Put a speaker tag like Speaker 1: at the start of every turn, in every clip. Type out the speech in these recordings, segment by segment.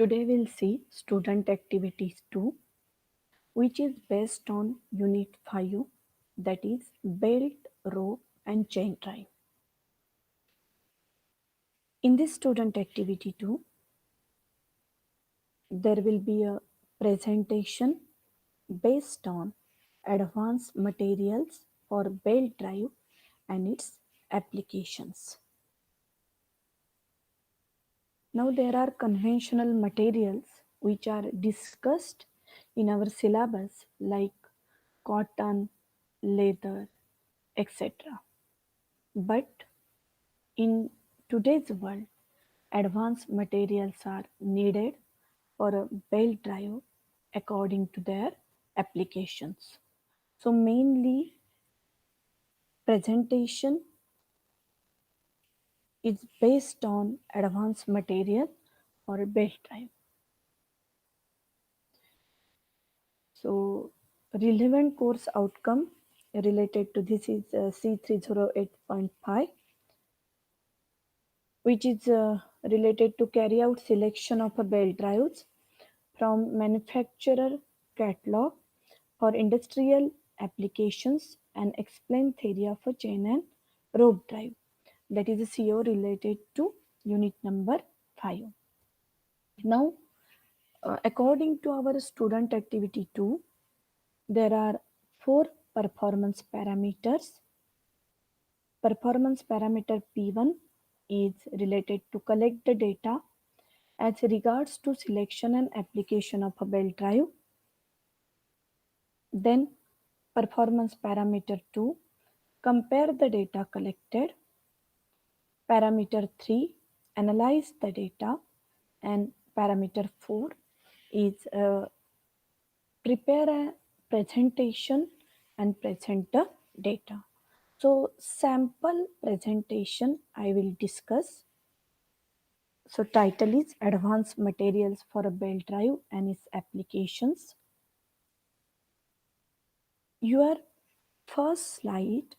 Speaker 1: Today we'll see student activities 2, which is based on unit 5, that is belt, rope and chain drive. In this student activity 2, there will be a presentation based on advanced materials for belt drive and its applications. Now there are conventional materials which are discussed in our syllabus like cotton, leather, etc. But in today's world, advanced materials are needed for a belt drive according to their applications. So mainly presentation is based on advanced material for a belt drive. So relevant course outcome related to this is C308.5, which is related to carry out selection of a belt drives from manufacturer catalog for industrial applications and explain theory of a chain and rope drive. That is a CO related to unit number 5. Now, according to our student activity 2, there are 4 performance parameters. Performance parameter P1 is related to collect the data as regards to selection and application of a belt drive. Then performance parameter 2, compare the data collected. Parameter 3, analyze the data. And parameter 4 is prepare a presentation and present the data. So sample presentation I will discuss. So title is Advanced Materials for a Belt Drive and its Applications. Your first slide,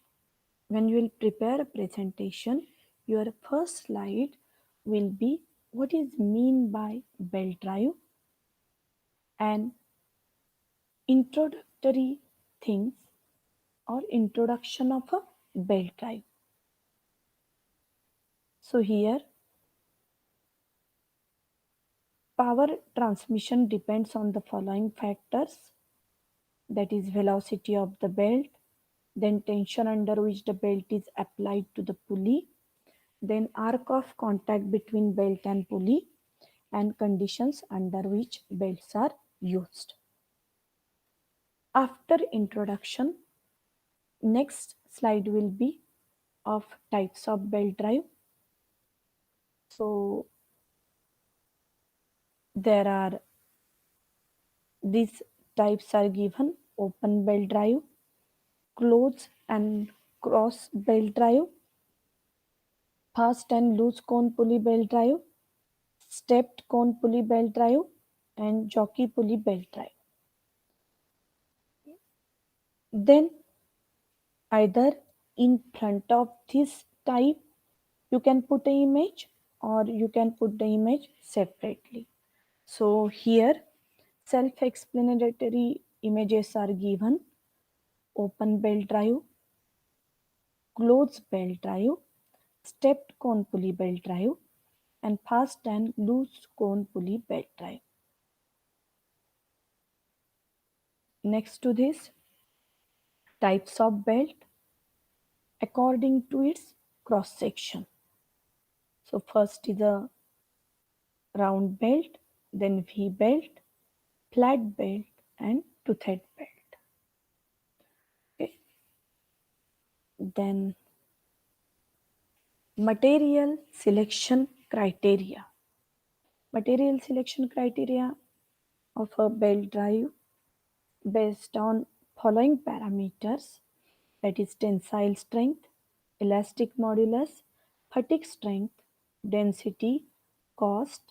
Speaker 1: when you will prepare a presentation, your first slide will be what is mean by belt drive and introductory things or introduction of a belt drive. So here power transmission depends on the following factors, that is velocity of the belt, then tension under which the belt is applied to the pulley, then arc of contact between belt and pulley, and conditions under which belts are used. After introduction, next slide will be of types of belt drive. So there are these types are given: open belt drive, closed and cross belt drive, fast and loose cone pulley belt drive, stepped cone pulley belt drive, and jockey pulley belt drive. Then either in front of this type you can put an image or you can put the image separately. So here self-explanatory images are given: open belt drive, closed belt drive, stepped cone pulley belt drive, and fast and loose cone pulley belt drive. Next to this, types of belt according to its cross section. So first is a round belt, then V belt, flat belt, and toothed belt. Okay. Then material selection criteria. Material selection criteria of a belt drive based on following parameters, that is tensile strength, elastic modulus, fatigue strength, density, cost,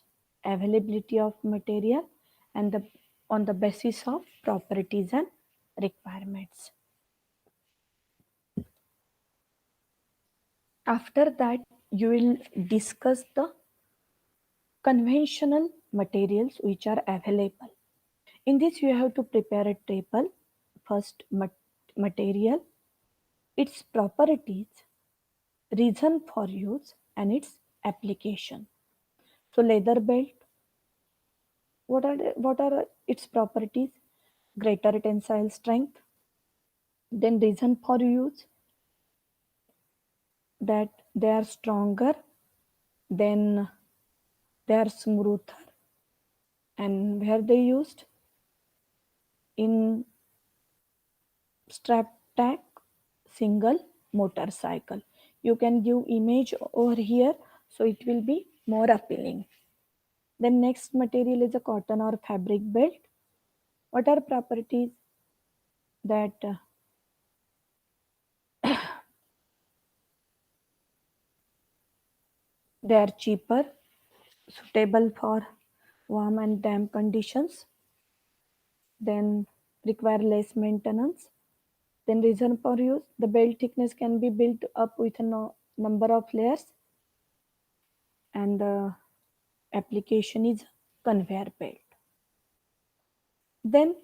Speaker 1: availability of material, and on the basis of properties and requirements. After that, you will discuss the conventional materials which are available. In this, you have to prepare a table. First, material, its properties, reason for use, and its application. So, leather belt, what are its properties? Greater tensile strength. Then, reason for use, that they are stronger, then they are smoother, and where they used in strap tag single motorcycle. You can give image over here, so it will be more appealing. Then next material is a cotton or fabric belt. What are properties? That they are cheaper, suitable for warm and damp conditions, then require less maintenance. Then reason for use, the belt thickness can be built up with a number of layers, and the application is conveyor belt. Then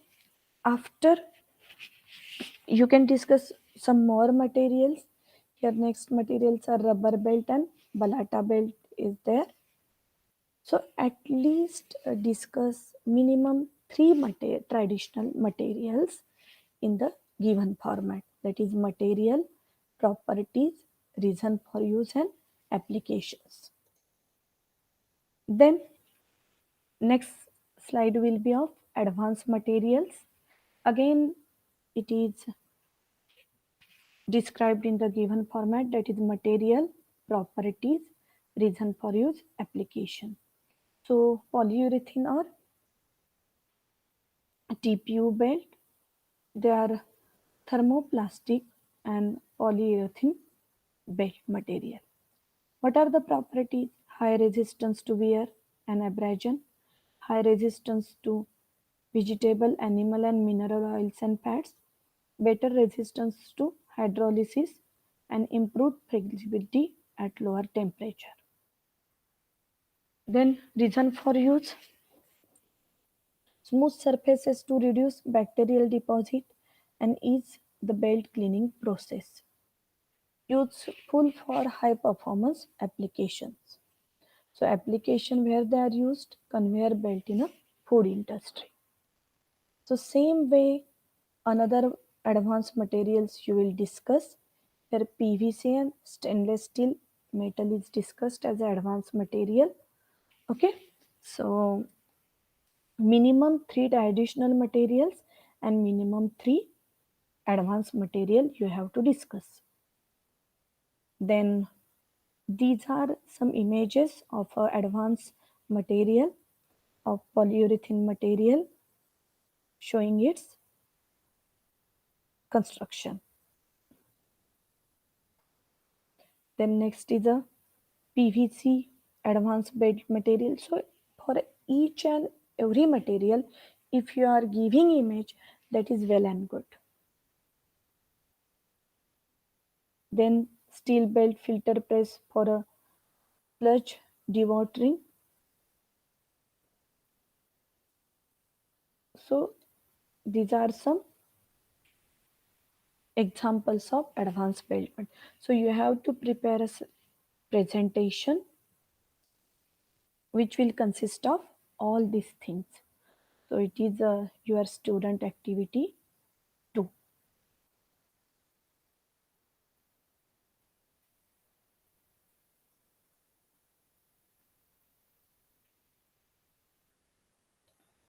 Speaker 1: after, you can discuss some more materials. Here next materials are rubber belt and balata belt is there. So at least discuss minimum three traditional materials in the given format, that is material, properties, reason for use, and applications. Then next slide will be of advanced materials. Again, it is described in the given format, that is material, properties, reason for use, application. So polyurethane or TPU belt, they are thermoplastic and polyurethane belt material. What are the properties? High resistance to wear and abrasion, high resistance to vegetable, animal, and mineral oils and fats, better resistance to hydrolysis, and improved flexibility at lower temperature. Then reason for use, smooth surfaces to reduce bacterial deposit and ease the belt cleaning process. Useful for high performance applications. So application where they are used, conveyor belt in a food industry. So same way, another advanced materials you will discuss. Here PVC and stainless steel metal is discussed as advanced material. Okay, so minimum three additional materials and minimum three advanced material you have to discuss. Then these are some images of advanced material of polyurethane material showing its construction. Then next is a PVC advanced belt material. So for each and every material, if you are giving image, that is well and good. Then steel belt filter press for a sludge dewatering. So these are some examples of advanced belt. So you have to prepare a presentation which will consist of all these things. So it is your student activity